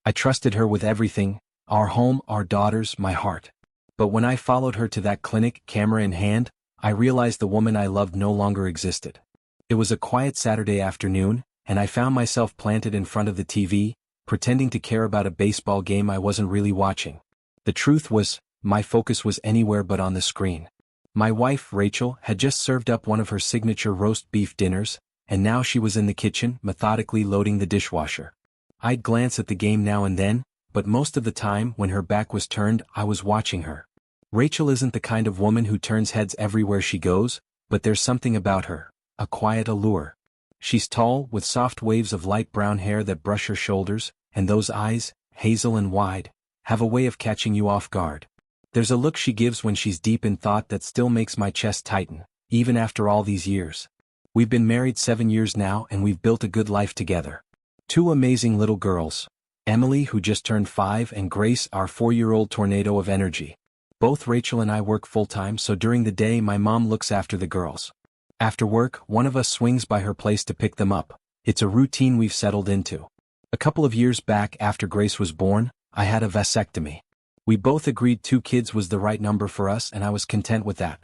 I trusted her with everything, our home, our daughters, my heart. But when I followed her to that clinic, camera in hand, I realized the woman I loved no longer existed. It was a quiet Saturday afternoon, and I found myself planted in front of the TV, pretending to care about a baseball game I wasn't really watching. The truth was, my focus was anywhere but on the screen. My wife, Rachel, had just served up one of her signature roast beef dinners, and now she was in the kitchen, methodically loading the dishwasher. I'd glance at the game now and then, but most of the time, when her back was turned, I was watching her. Rachel isn't the kind of woman who turns heads everywhere she goes, but there's something about her, a quiet allure. She's tall, with soft waves of light brown hair that brush her shoulders, and those eyes, hazel and wide, have a way of catching you off guard. There's a look she gives when she's deep in thought that still makes my chest tighten, even after all these years. We've been married 7 years now and we've built a good life together. 2 amazing little girls. Emily, who just turned 5, and Grace, our 4-year-old tornado of energy. Both Rachel and I work full-time, so during the day my mom looks after the girls. After work, one of us swings by her place to pick them up. It's a routine we've settled into. A couple of years back, after Grace was born, I had a vasectomy. We both agreed 2 kids was the right number for us and I was content with that.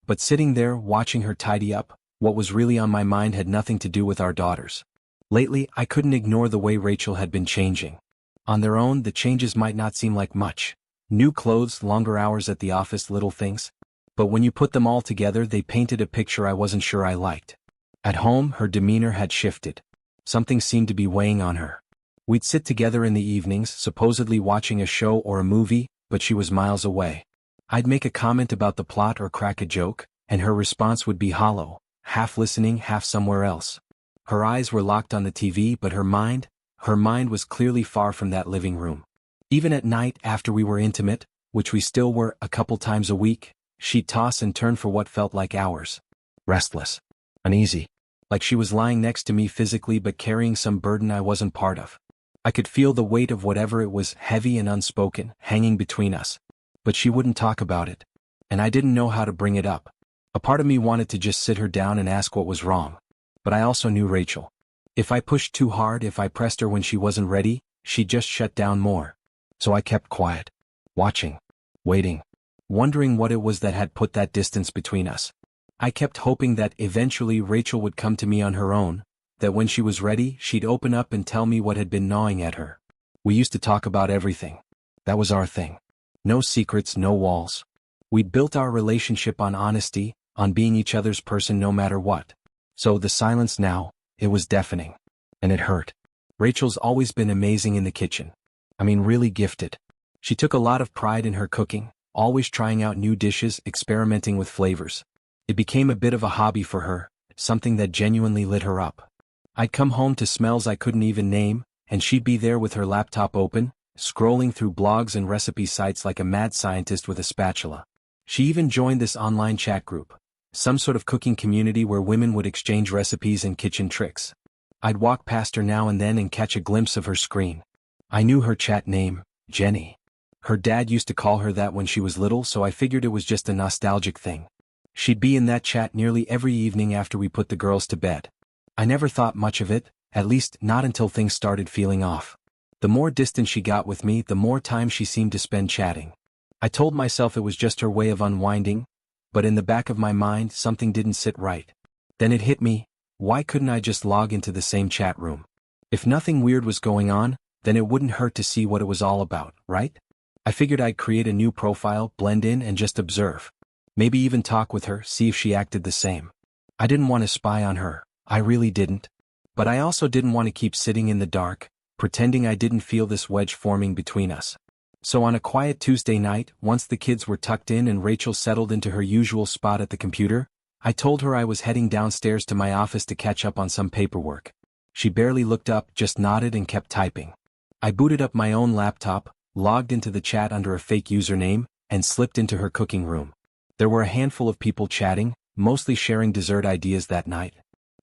But sitting there, watching her tidy up, what was really on my mind had nothing to do with our daughters. Lately, I couldn't ignore the way Rachel had been changing. On their own, the changes might not seem like much. New clothes, longer hours at the office, little things. But when you put them all together, they painted a picture I wasn't sure I liked. At home, her demeanor had shifted. Something seemed to be weighing on her. We'd sit together in the evenings, supposedly watching a show or a movie, but she was miles away. I'd make a comment about the plot or crack a joke, and her response would be hollow, half listening, half somewhere else. Her eyes were locked on the TV, but her mind was clearly far from that living room. Even at night, after we were intimate, which we still were a couple times a week, she'd toss and turn for what felt like hours. Restless. Uneasy. Like she was lying next to me physically but carrying some burden I wasn't part of. I could feel the weight of whatever it was, heavy and unspoken, hanging between us. But she wouldn't talk about it. And I didn't know how to bring it up. A part of me wanted to just sit her down and ask what was wrong. But I also knew Rachel. If I pushed too hard, if I pressed her when she wasn't ready, she'd just shut down more. So I kept quiet. Watching. Waiting. Wondering what it was that had put that distance between us. I kept hoping that eventually Rachel would come to me on her own, that when she was ready, she'd open up and tell me what had been gnawing at her. We used to talk about everything. That was our thing. No secrets, no walls. We'd built our relationship on honesty, on being each other's person no matter what. So the silence now, it was deafening. And it hurt. Rachel's always been amazing in the kitchen. I mean, really gifted. She took a lot of pride in her cooking, always trying out new dishes, experimenting with flavors. It became a bit of a hobby for her, something that genuinely lit her up. I'd come home to smells I couldn't even name, and she'd be there with her laptop open, scrolling through blogs and recipe sites like a mad scientist with a spatula. She even joined this online chat group, some sort of cooking community where women would exchange recipes and kitchen tricks. I'd walk past her now and then and catch a glimpse of her screen. I knew her chat name, Jenny. Her dad used to call her that when she was little, so I figured it was just a nostalgic thing. She'd be in that chat nearly every evening after we put the girls to bed. I never thought much of it, at least not until things started feeling off. The more distant she got with me, the more time she seemed to spend chatting. I told myself it was just her way of unwinding, but in the back of my mind something didn't sit right. Then it hit me, why couldn't I just log into the same chat room? If nothing weird was going on, then it wouldn't hurt to see what it was all about, right? I figured I'd create a new profile, blend in and just observe. Maybe even talk with her, see if she acted the same. I didn't want to spy on her. I really didn't. But I also didn't want to keep sitting in the dark, pretending I didn't feel this wedge forming between us. So on a quiet Tuesday night, once the kids were tucked in and Rachel settled into her usual spot at the computer, I told her I was heading downstairs to my office to catch up on some paperwork. She barely looked up, just nodded and kept typing. I booted up my own laptop, logged into the chat under a fake username, and slipped into her cooking room. There were a handful of people chatting, mostly sharing dessert ideas that night.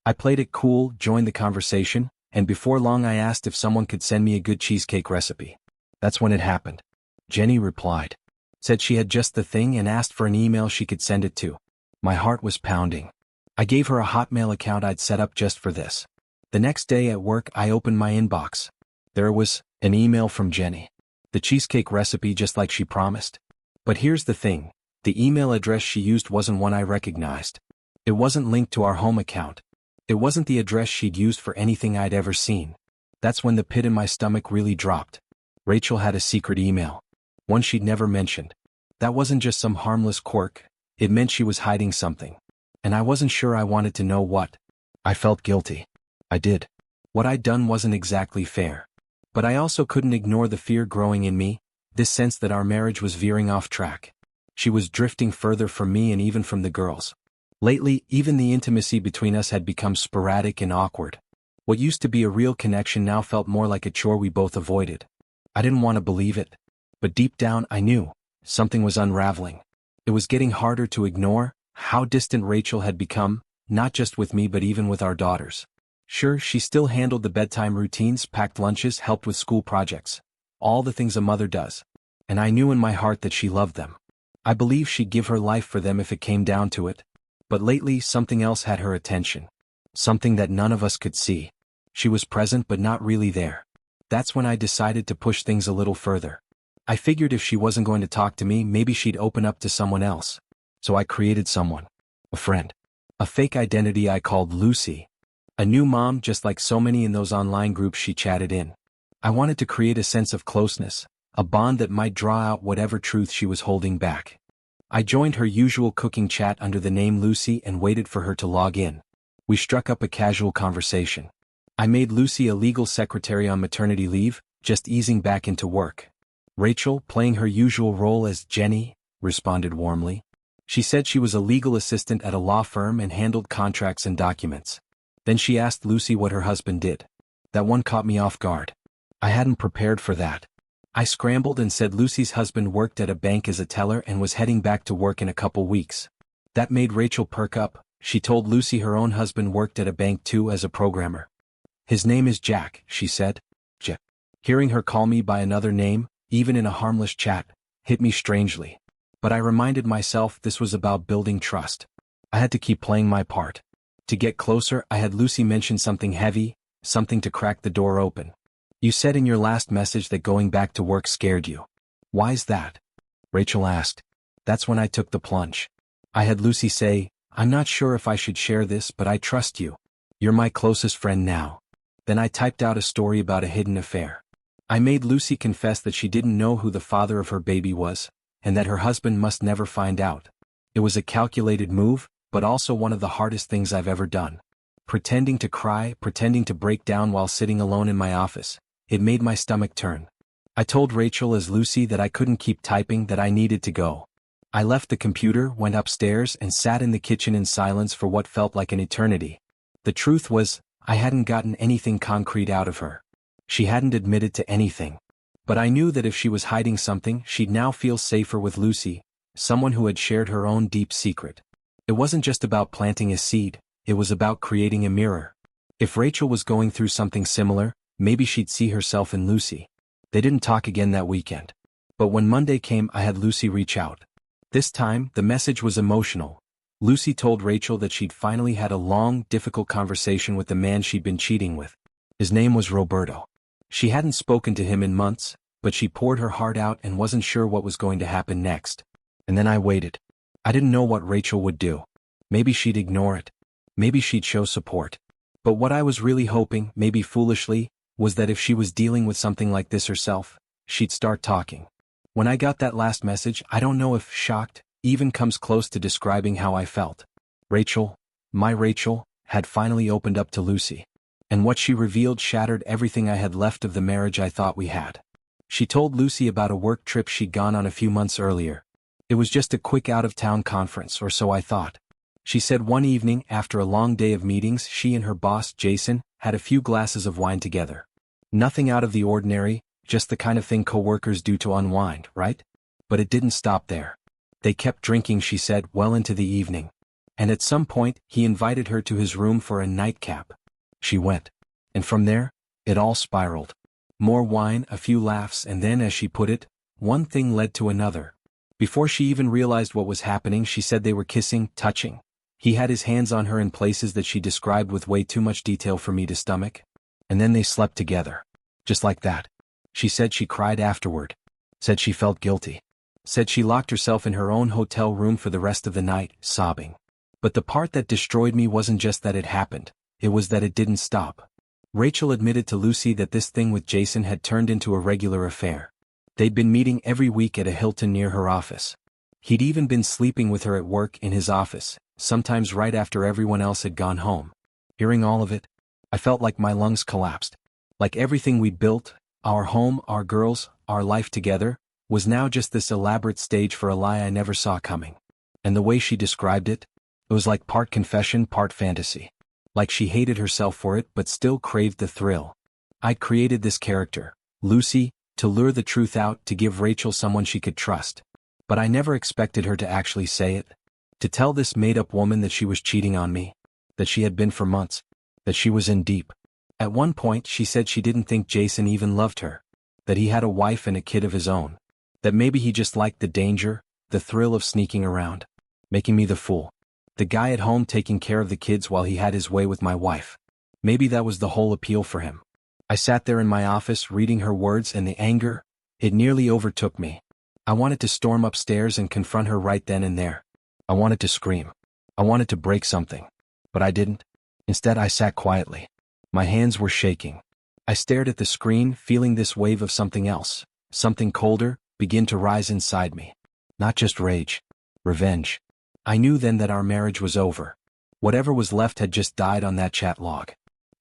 I played it cool, joined the conversation, and before long I asked if someone could send me a good cheesecake recipe. That's when it happened. Jenny replied. Said she had just the thing and asked for an email she could send it to. My heart was pounding. I gave her a Hotmail account I'd set up just for this. The next day at work I opened my inbox. There it was, An email from Jenny. The cheesecake recipe just like she promised. But here's the thing, the email address she used wasn't one I recognized. It wasn't linked to our home account. It wasn't the address she'd used for anything I'd ever seen. That's when the pit in my stomach really dropped. Rachel had a secret email. One she'd never mentioned. That wasn't just some harmless quirk, it meant she was hiding something. And I wasn't sure I wanted to know what. I felt guilty. I did. What I'd done wasn't exactly fair. But I also couldn't ignore the fear growing in me, this sense that our marriage was veering off track. She was drifting further from me and even from the girls. Lately, even the intimacy between us had become sporadic and awkward. What used to be a real connection now felt more like a chore we both avoided. I didn't want to believe it. But deep down I knew, something was unraveling. It was getting harder to ignore how distant Rachel had become, not just with me but even with our daughters. Sure, she still handled the bedtime routines, packed lunches, helped with school projects. All the things a mother does. And I knew in my heart that she loved them. I believed she'd give her life for them if it came down to it. But lately something else had her attention. Something that none of us could see. She was present but not really there. That's when I decided to push things a little further. I figured if she wasn't going to talk to me, maybe she'd open up to someone else. So I created someone. A friend. A fake identity I called Lucy. A new mom just like so many in those online groups she chatted in. I wanted to create a sense of closeness, a bond that might draw out whatever truth she was holding back. I joined her usual cooking chat under the name Lucy and waited for her to log in. We struck up a casual conversation. I made Lucy a legal secretary on maternity leave, just easing back into work. Rachel, playing her usual role as Jenny, responded warmly. She said she was a legal assistant at a law firm and handled contracts and documents. Then she asked Lucy what her husband did. That one caught me off guard. I hadn't prepared for that. I scrambled and said Lucy's husband worked at a bank as a teller and was heading back to work in a couple weeks. That made Rachel perk up. She told Lucy her own husband worked at a bank too as a programmer. His name is Jack, she said. Jack. Hearing her call me by another name, even in a harmless chat, hit me strangely. But I reminded myself this was about building trust. I had to keep playing my part. To get closer, I had Lucy mention something heavy, something to crack the door open. You said in your last message that going back to work scared you. Why's that? Rachel asked. That's when I took the plunge. I had Lucy say, I'm not sure if I should share this, but I trust you. You're my closest friend now. Then I typed out a story about a hidden affair. I made Lucy confess that she didn't know who the father of her baby was, and that her husband must never find out. It was a calculated move, but also one of the hardest things I've ever done. Pretending to cry, pretending to break down while sitting alone in my office. It made my stomach turn. I told Rachel as Lucy that I couldn't keep typing, that I needed to go. I left the computer, went upstairs, and sat in the kitchen in silence for what felt like an eternity. The truth was, I hadn't gotten anything concrete out of her. She hadn't admitted to anything. But I knew that if she was hiding something, she'd now feel safer with Lucy, someone who had shared her own deep secret. It wasn't just about planting a seed, it was about creating a mirror. If Rachel was going through something similar, maybe she'd see herself in Lucy. They didn't talk again that weekend. But when Monday came, I had Lucy reach out. This time, the message was emotional. Lucy told Rachel that she'd finally had a long, difficult conversation with the man she'd been cheating with. His name was Roberto. She hadn't spoken to him in months, but she poured her heart out and wasn't sure what was going to happen next. And then I waited. I didn't know what Rachel would do. Maybe she'd ignore it. Maybe she'd show support. But what I was really hoping, maybe foolishly, was that if she was dealing with something like this herself, she'd start talking. When I got that last message, I don't know if shocked even comes close to describing how I felt. Rachel, my Rachel, had finally opened up to Lucy. And what she revealed shattered everything I had left of the marriage I thought we had. She told Lucy about a work trip she'd gone on a few months earlier. It was just a quick out-of-town conference, or so I thought. She said one evening, after a long day of meetings, she and her boss, Jason, had a few glasses of wine together. Nothing out of the ordinary, just the kind of thing coworkers do to unwind, right? But it didn't stop there. They kept drinking, she said, well into the evening. And at some point, he invited her to his room for a nightcap. She went. And from there, it all spiraled. More wine, a few laughs, and then, as she put it, one thing led to another. Before she even realized what was happening, she said they were kissing, touching. He had his hands on her in places that she described with way too much detail for me to stomach. And then they slept together. Just like that. She said she cried afterward. Said she felt guilty. Said she locked herself in her own hotel room for the rest of the night, sobbing. But the part that destroyed me wasn't just that it happened, it was that it didn't stop. Rachel admitted to Lucy that this thing with Jason had turned into a regular affair. They'd been meeting every week at a Hilton near her office. He'd even been sleeping with her at work in his office, sometimes right after everyone else had gone home. Hearing all of it, I felt like my lungs collapsed. Like everything we'd built, our home, our girls, our life together, was now just this elaborate stage for a lie I never saw coming. And the way she described it, it was like part confession, part fantasy. Like she hated herself for it but still craved the thrill. I'd created this character, Lucy, to lure the truth out, to give Rachel someone she could trust. But I never expected her to actually say it. To tell this made-up woman that she was cheating on me. That she had been for months. That she was in deep. At one point she said she didn't think Jason even loved her. That he had a wife and a kid of his own. That maybe he just liked the danger, the thrill of sneaking around. Making me the fool. The guy at home taking care of the kids while he had his way with my wife. Maybe that was the whole appeal for him. I sat there in my office reading her words, and the anger, it nearly overtook me. I wanted to storm upstairs and confront her right then and there. I wanted to scream. I wanted to break something. But I didn't. Instead I sat quietly. My hands were shaking. I stared at the screen, feeling this wave of something else, something colder, begin to rise inside me. Not just rage. Revenge. I knew then that our marriage was over. Whatever was left had just died on that chat log.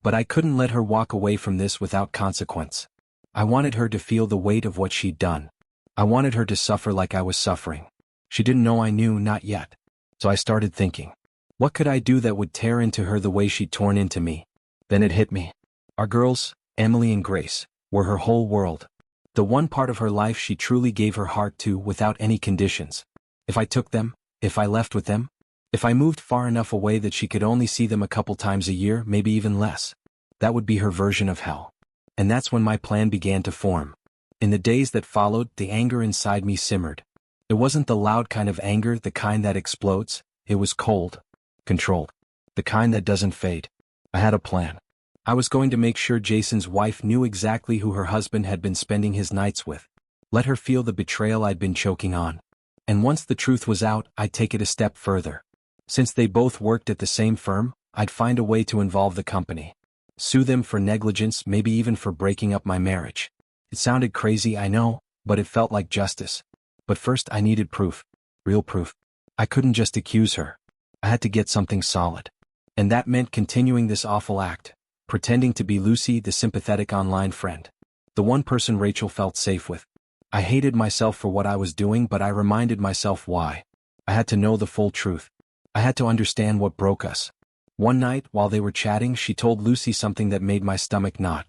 But I couldn't let her walk away from this without consequence. I wanted her to feel the weight of what she'd done. I wanted her to suffer like I was suffering. She didn't know I knew, not yet. So I started thinking. What could I do that would tear into her the way she'd torn into me? Then it hit me. Our girls, Emily and Grace, were her whole world. The one part of her life she truly gave her heart to without any conditions. If I took them, if I left with them, if I moved far enough away that she could only see them a couple times a year, maybe even less, that would be her version of hell. And that's when my plan began to form. In the days that followed, the anger inside me simmered. It wasn't the loud kind of anger, the kind that explodes. It was cold, controlled, the kind that doesn't fade. I had a plan. I was going to make sure Jason's wife knew exactly who her husband had been spending his nights with. Let her feel the betrayal I'd been choking on. And once the truth was out, I'd take it a step further. Since they both worked at the same firm, I'd find a way to involve the company. Sue them for negligence, maybe even for breaking up my marriage. It sounded crazy, I know, but it felt like justice. But first I needed proof. Real proof. I couldn't just accuse her. I had to get something solid. And that meant continuing this awful act. Pretending to be Lucy, the sympathetic online friend. The one person Rachel felt safe with. I hated myself for what I was doing, but I reminded myself why. I had to know the full truth. I had to understand what broke us. One night, while they were chatting, she told Lucy something that made my stomach knot.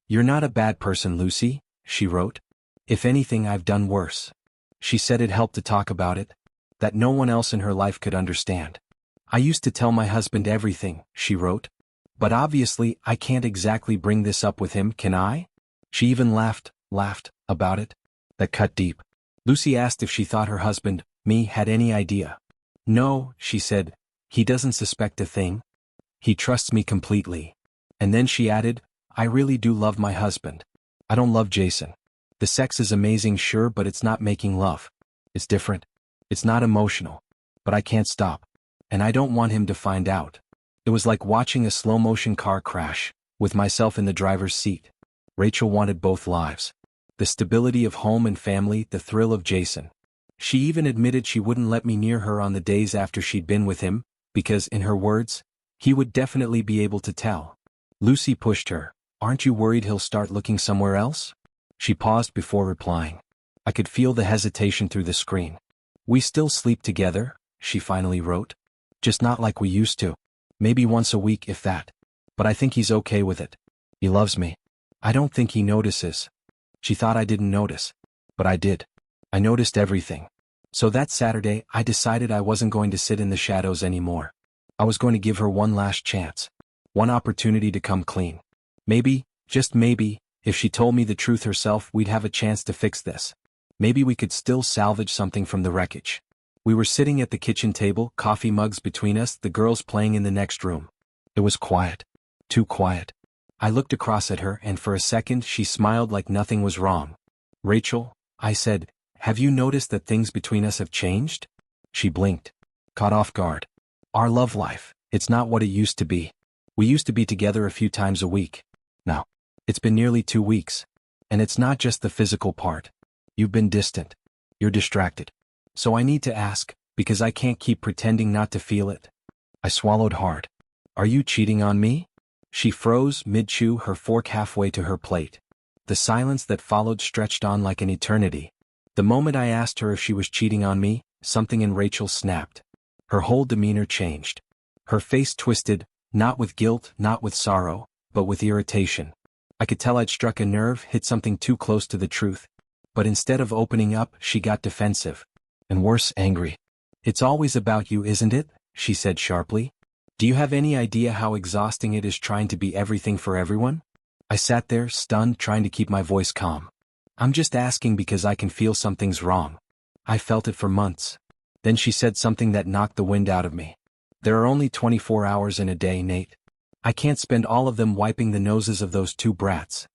"You're not a bad person, Lucy," she wrote. "If anything, I've done worse." She said it helped to talk about it. That no one else in her life could understand. "I used to tell my husband everything," she wrote. "But obviously, I can't exactly bring this up with him, can I?" She even laughed about it. That cut deep. Lucy asked if she thought her husband, me, had any idea. "No," she said. "He doesn't suspect a thing. He trusts me completely." And then she added, "I really do love my husband. I don't love Jason. The sex is amazing, sure, but it's not making love. It's different. It's not emotional. But I can't stop. And I don't want him to find out." It was like watching a slow-motion car crash, with myself in the driver's seat. Rachel wanted both lives. The stability of home and family, the thrill of Jason. She even admitted she wouldn't let me near her on the days after she'd been with him, because, in her words, he would definitely be able to tell. Lucy pushed her. "Aren't you worried he'll start looking somewhere else?" She paused before replying. I could feel the hesitation through the screen. "We still sleep together," she finally wrote. "Just not like we used to. Maybe once a week, if that. But I think he's okay with it. He loves me. I don't think he notices." She thought I didn't notice. But I did. I noticed everything. So that Saturday, I decided I wasn't going to sit in the shadows anymore. I was going to give her one last chance. One opportunity to come clean. Maybe, just maybe, if she told me the truth herself, we'd have a chance to fix this. Maybe we could still salvage something from the wreckage. We were sitting at the kitchen table, coffee mugs between us, the girls playing in the next room. It was quiet. Too quiet. I looked across at her and for a second she smiled like nothing was wrong. Rachel, I said, have you noticed that things between us have changed? She blinked, caught off guard. Our love life, it's not what it used to be. We used to be together a few times a week. Now, it's been nearly 2 weeks. And it's not just the physical part. You've been distant. You're distracted. So I need to ask, because I can't keep pretending not to feel it. I swallowed hard. Are you cheating on me? She froze mid-chew, her fork halfway to her plate. The silence that followed stretched on like an eternity. The moment I asked her if she was cheating on me, something in Rachel snapped. Her whole demeanor changed. Her face twisted, not with guilt, not with sorrow, but with irritation. I could tell I'd struck a nerve, hit something too close to the truth. But instead of opening up, she got defensive. And worse, angry. It's always about you, isn't it? She said sharply. Do you have any idea how exhausting it is trying to be everything for everyone? I sat there, stunned, trying to keep my voice calm. I'm just asking because I can feel something's wrong. I felt it for months. Then she said something that knocked the wind out of me. There are only 24 hours in a day, Nate. I can't spend all of them wiping the noses of those 2 brats.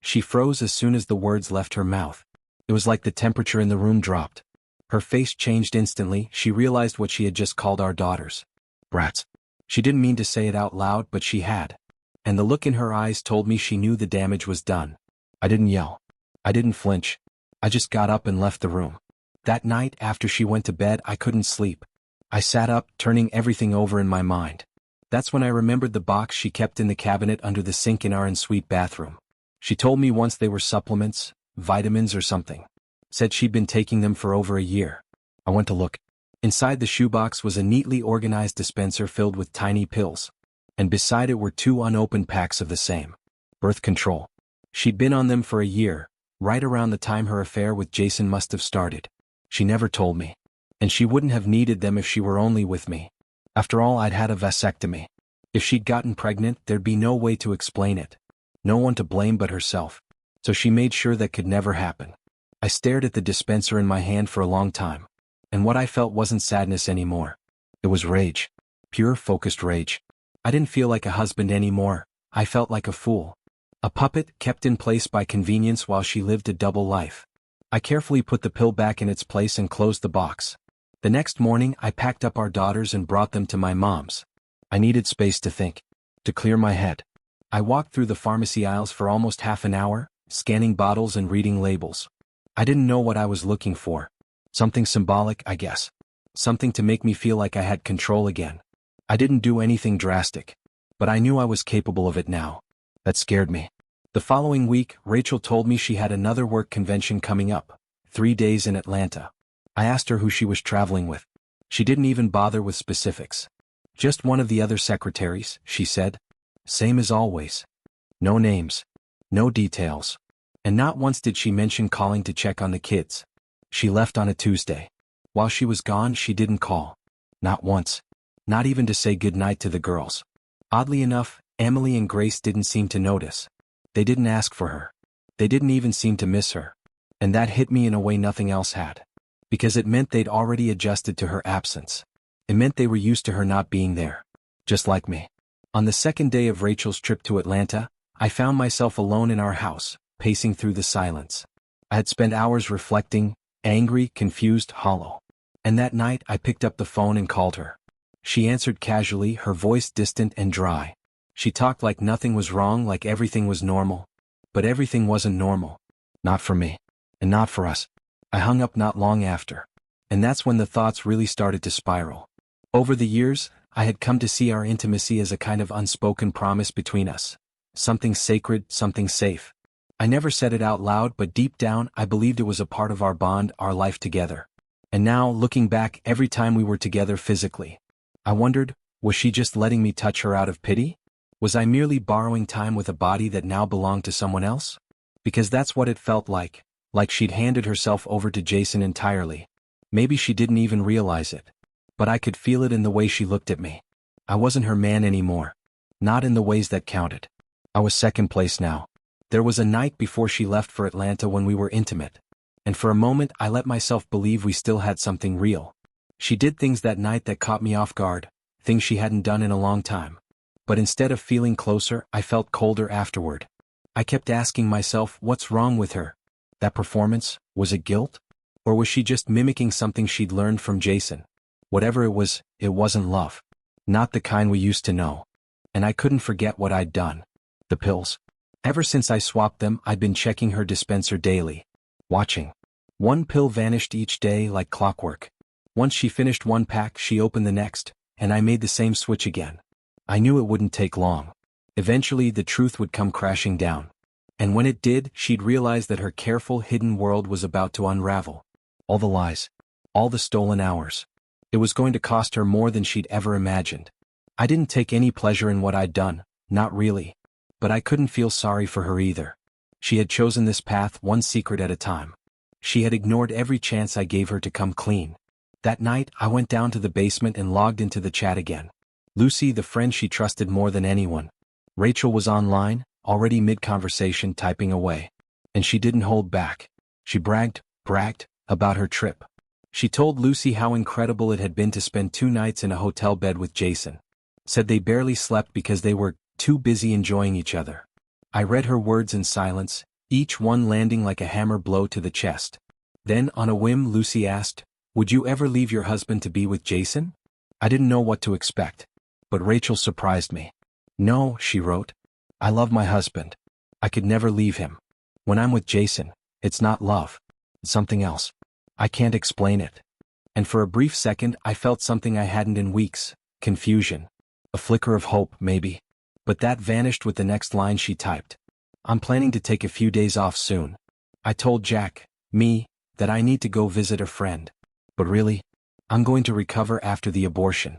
She froze as soon as the words left her mouth. It was like the temperature in the room dropped. Her face changed instantly. She realized what she had just called our daughters. Brats. She didn't mean to say it out loud, but she had. And the look in her eyes told me she knew the damage was done. I didn't yell. I didn't flinch. I just got up and left the room. That night, after she went to bed, I couldn't sleep. I sat up, turning everything over in my mind. That's when I remembered the box she kept in the cabinet under the sink in our ensuite bathroom. She told me once they were supplements, vitamins or something. Said she'd been taking them for over a year. I went to look. Inside the shoebox was a neatly organized dispenser filled with tiny pills. And beside it were 2 unopened packs of the same. Birth control. She'd been on them for a year, right around the time her affair with Jason must have started. She never told me. And she wouldn't have needed them if she were only with me. After all, I'd had a vasectomy. If she'd gotten pregnant, there'd be no way to explain it. No one to blame but herself. So she made sure that could never happen. I stared at the dispenser in my hand for a long time. And what I felt wasn't sadness anymore. It was rage. Pure, focused rage. I didn't feel like a husband anymore. I felt like a fool. A puppet kept in place by convenience while she lived a double life. I carefully put the pill back in its place and closed the box. The next morning, I packed up our daughters and brought them to my mom's. I needed space to think. To clear my head. I walked through the pharmacy aisles for almost half an hour, scanning bottles and reading labels. I didn't know what I was looking for. Something symbolic, I guess. Something to make me feel like I had control again. I didn't do anything drastic. But I knew I was capable of it now. That scared me. The following week, Rachel told me she had another work convention coming up. 3 days in Atlanta. I asked her who she was traveling with. She didn't even bother with specifics. Just one of the other secretaries, she said. Same as always. No names. No details. And not once did she mention calling to check on the kids. She left on a Tuesday. While she was gone, she didn't call. Not once. Not even to say goodnight to the girls. Oddly enough, Emily and Grace didn't seem to notice. They didn't ask for her. They didn't even seem to miss her. And that hit me in a way nothing else had. Because it meant they'd already adjusted to her absence. It meant they were used to her not being there. Just like me. On the second day of Rachel's trip to Atlanta, I found myself alone in our house, pacing through the silence. I had spent hours reflecting, angry, confused, hollow. And that night I picked up the phone and called her. She answered casually, her voice distant and dry. She talked like nothing was wrong, like everything was normal. But everything wasn't normal. Not for me. And not for us. I hung up not long after. And that's when the thoughts really started to spiral. Over the years, I had come to see our intimacy as a kind of unspoken promise between us. Something sacred, something safe. I never said it out loud, but deep down I believed it was a part of our bond, our life together. And now, looking back, every time we were together physically, I wondered, was she just letting me touch her out of pity? Was I merely borrowing time with a body that now belonged to someone else? Because that's what it felt like she'd handed herself over to Jason entirely. Maybe she didn't even realize it. But I could feel it in the way she looked at me. I wasn't her man anymore. Not in the ways that counted. I was second place now. There was a night before she left for Atlanta when we were intimate. And for a moment I let myself believe we still had something real. She did things that night that caught me off guard, things she hadn't done in a long time. But instead of feeling closer, I felt colder afterward. I kept asking myself, what's wrong with her? That performance, was it guilt? Or was she just mimicking something she'd learned from Jason? Whatever it wasn't love. Not the kind we used to know. And I couldn't forget what I'd done. The pills. Ever since I swapped them, I'd been checking her dispenser daily. Watching. One pill vanished each day like clockwork. Once she finished one pack, she opened the next, and I made the same switch again. I knew it wouldn't take long. Eventually, the truth would come crashing down. And when it did, she'd realize that her careful, hidden world was about to unravel. All the lies. All the stolen hours. It was going to cost her more than she'd ever imagined. I didn't take any pleasure in what I'd done, not really. But I couldn't feel sorry for her either. She had chosen this path one secret at a time. She had ignored every chance I gave her to come clean. That night, I went down to the basement and logged into the chat again. Lucy, the friend she trusted more than anyone. Rachel was online, already mid-conversation, typing away. And she didn't hold back. She bragged about her trip. She told Lucy how incredible it had been to spend 2 nights in a hotel bed with Jason. Said they barely slept because they were too busy enjoying each other. I read her words in silence, each one landing like a hammer blow to the chest. Then, on a whim, Lucy asked, "Would you ever leave your husband to be with Jason?" I didn't know what to expect. But Rachel surprised me. "No," she wrote. "I love my husband. I could never leave him. When I'm with Jason, it's not love. It's something else. I can't explain it." And for a brief second, I felt something I hadn't in weeks. Confusion. A flicker of hope, maybe. But that vanished with the next line she typed. "I'm planning to take a few days off soon. I told Jack, that I need to go visit a friend. But really, I'm going to recover after the abortion."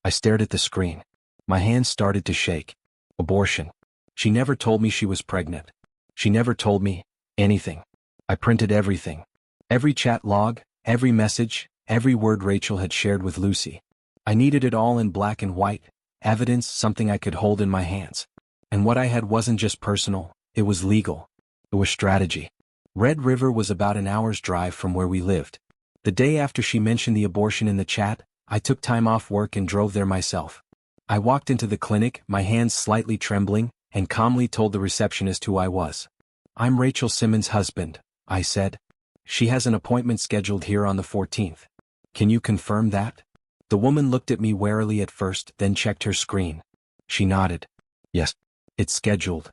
I stared at the screen. My hands started to shake. Abortion. She never told me she was pregnant. She never told me anything. I printed everything. Every chat log, every message, every word Rachel had shared with Lucy. I needed it all in black and white, evidence, something I could hold in my hands. And what I had wasn't just personal, it was legal. It was strategy. Red River was about an hour's drive from where we lived. The day after she mentioned the abortion in the chat, I took time off work and drove there myself. I walked into the clinic, my hands slightly trembling, and calmly told the receptionist who I was. "I'm Rachel Simmons' husband," I said. "She has an appointment scheduled here on the 14th. Can you confirm that?" The woman looked at me warily at first, then checked her screen. She nodded. "Yes, it's scheduled."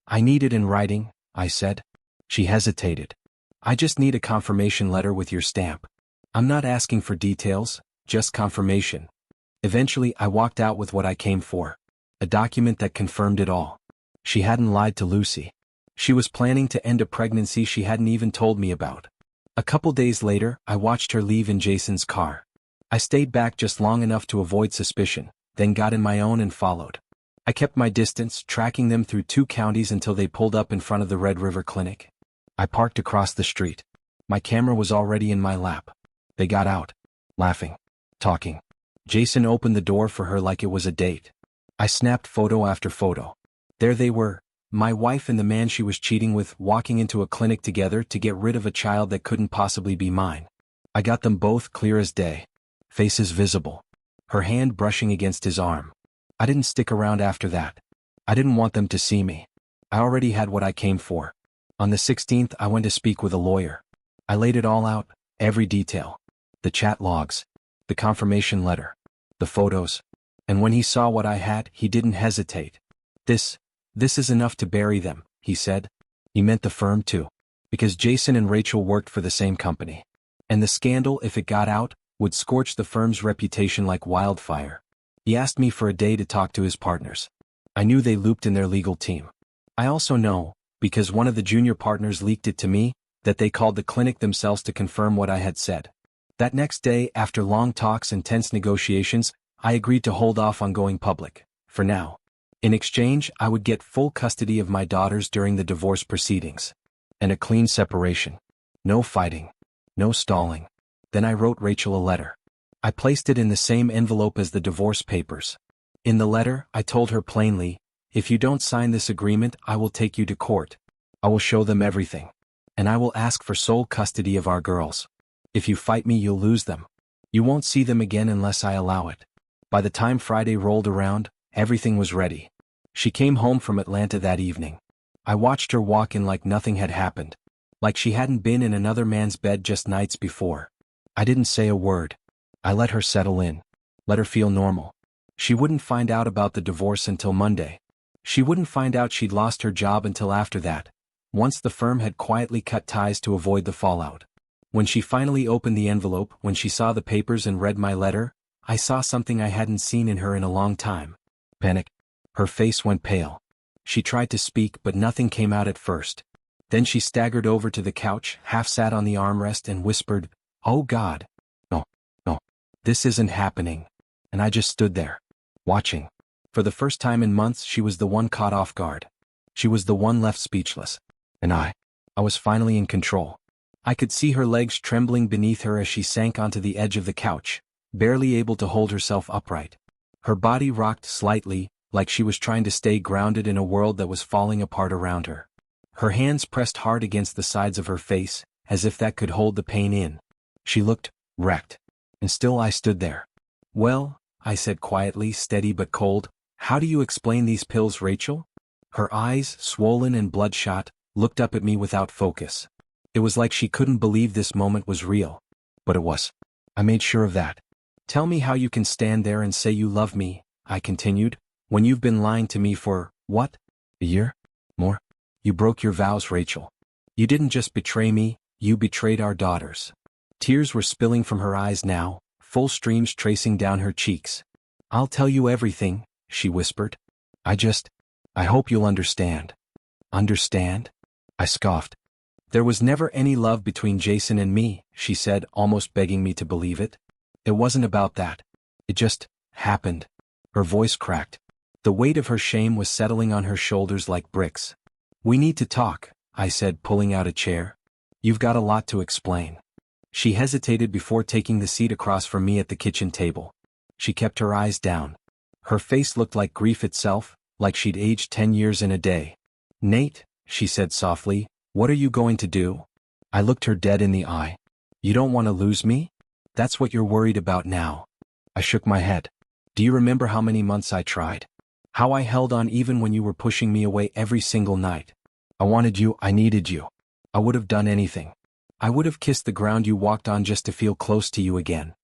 "I need it in writing," I said. She hesitated. "I just need a confirmation letter with your stamp. I'm not asking for details, just confirmation." Eventually, I walked out with what I came for. A document that confirmed it all. She hadn't lied to Lucy. She was planning to end a pregnancy she hadn't even told me about. A couple days later, I watched her leave in Jason's car. I stayed back just long enough to avoid suspicion, then got in my own and followed. I kept my distance, tracking them through 2 counties until they pulled up in front of the Red River Clinic. I parked across the street. My camera was already in my lap. They got out, laughing, talking. Jason opened the door for her like it was a date. I snapped photo after photo. There they were, my wife and the man she was cheating with, walking into a clinic together to get rid of a child that couldn't possibly be mine. I got them both clear as day. Faces visible. Her hand brushing against his arm. I didn't stick around after that. I didn't want them to see me. I already had what I came for. On the 16th, I went to speak with a lawyer. I laid it all out, every detail. The chat logs. The confirmation letter. The photos. And when he saw what I had, he didn't hesitate. This is enough to bury them," he said. He meant the firm too. Because Jason and Rachel worked for the same company. And the scandal, if it got out, would scorch the firm's reputation like wildfire. He asked me for a day to talk to his partners. I knew they looped in their legal team. I also know, because one of the junior partners leaked it to me, that they called the clinic themselves to confirm what I had said. That next day, after long talks and tense negotiations, I agreed to hold off on going public, for now. In exchange, I would get full custody of my daughters during the divorce proceedings. And a clean separation. No fighting. No stalling. Then I wrote Rachel a letter. I placed it in the same envelope as the divorce papers. In the letter, I told her plainly, "If you don't sign this agreement, I will take you to court. I will show them everything. And I will ask for sole custody of our girls. If you fight me, you'll lose them. You won't see them again unless I allow it." By the time Friday rolled around, everything was ready. She came home from Atlanta that evening. I watched her walk in like nothing had happened. Like she hadn't been in another man's bed just nights before. I didn't say a word. I let her settle in. Let her feel normal. She wouldn't find out about the divorce until Monday. She wouldn't find out she'd lost her job until after that, once the firm had quietly cut ties to avoid the fallout. When she finally opened the envelope, when she saw the papers and read my letter, I saw something I hadn't seen in her in a long time. Panic. Her face went pale. She tried to speak but nothing came out at first. Then she staggered over to the couch, half sat on the armrest and whispered, "Oh God. No, no. This isn't happening." And I just stood there, watching. For the first time in months she was the one caught off guard. She was the one left speechless. And I was finally in control. I could see her legs trembling beneath her as she sank onto the edge of the couch, barely able to hold herself upright. Her body rocked slightly, like she was trying to stay grounded in a world that was falling apart around her. Her hands pressed hard against the sides of her face, as if that could hold the pain in. She looked wrecked. And still I stood there. "Well," I said quietly, steady but cold, "how do you explain these pills, Rachel?" Her eyes, swollen and bloodshot, looked up at me without focus. It was like she couldn't believe this moment was real. But it was. I made sure of that. "Tell me how you can stand there and say you love me," I continued, "when you've been lying to me for, what? A year? More? You broke your vows, Rachel. You didn't just betray me, you betrayed our daughters." Tears were spilling from her eyes now, full streams tracing down her cheeks. "I'll tell you everything," she whispered. I hope you'll understand." "Understand?" I scoffed. "There was never any love between Jason and me," she said, almost begging me to believe it. "It wasn't about that. It just happened." Her voice cracked. The weight of her shame was settling on her shoulders like bricks. "We need to talk," I said, pulling out a chair. "You've got a lot to explain." She hesitated before taking the seat across from me at the kitchen table. She kept her eyes down. Her face looked like grief itself, like she'd aged 10 years in a day. "Nate," she said softly, "what are you going to do?" I looked her dead in the eye. "You don't want to lose me? That's what you're worried about now." I shook my head. "Do you remember how many months I tried? How I held on even when you were pushing me away every single night? I wanted you, I needed you. I would have done anything. I would have kissed the ground you walked on just to feel close to you again."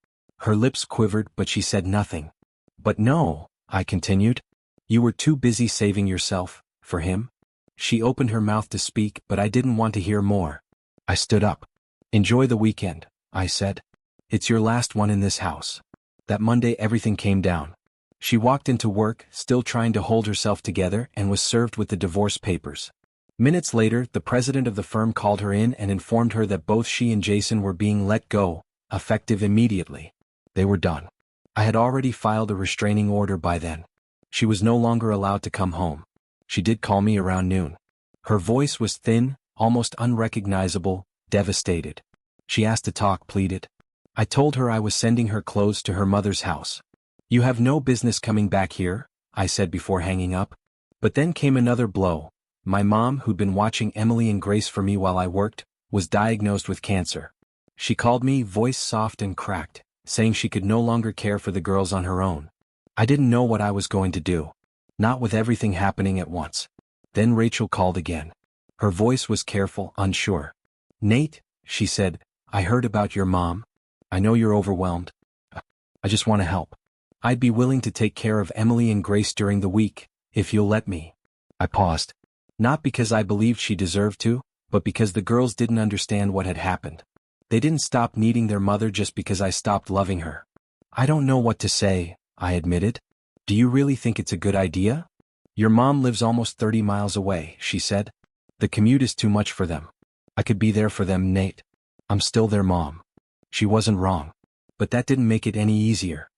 Her lips quivered, but she said nothing. "But no," I continued. "You were too busy saving yourself, for him." She opened her mouth to speak, but I didn't want to hear more. I stood up. "Enjoy the weekend," I said. "It's your last one in this house." That Monday everything came down. She walked into work, still trying to hold herself together, and was served with the divorce papers. Minutes later, the president of the firm called her in and informed her that both she and Jason were being let go, effective immediately. They were done. I had already filed a restraining order by then. She was no longer allowed to come home. She did call me around noon. Her voice was thin, almost unrecognizable, devastated. She asked to talk, pleaded. I told her I was sending her clothes to her mother's house. "You have no business coming back here," I said before hanging up. But then came another blow. My mom, who'd been watching Emily and Grace for me while I worked, was diagnosed with cancer. She called me, voice soft and cracked, saying she could no longer care for the girls on her own. I didn't know what I was going to do. Not with everything happening at once. Then Rachel called again. Her voice was careful, unsure. "Nate," she said, "I heard about your mom. I know you're overwhelmed. I just want to help. I'd be willing to take care of Emily and Grace during the week, if you'll let me." I paused. Not because I believed she deserved to, but because the girls didn't understand what had happened. They didn't stop needing their mother just because I stopped loving her. "I don't know what to say," I admitted. "Do you really think it's a good idea?" "Your mom lives almost 30 miles away," she said. "The commute is too much for them. I could be there for them, Nate. I'm still their mom." She wasn't wrong. But that didn't make it any easier.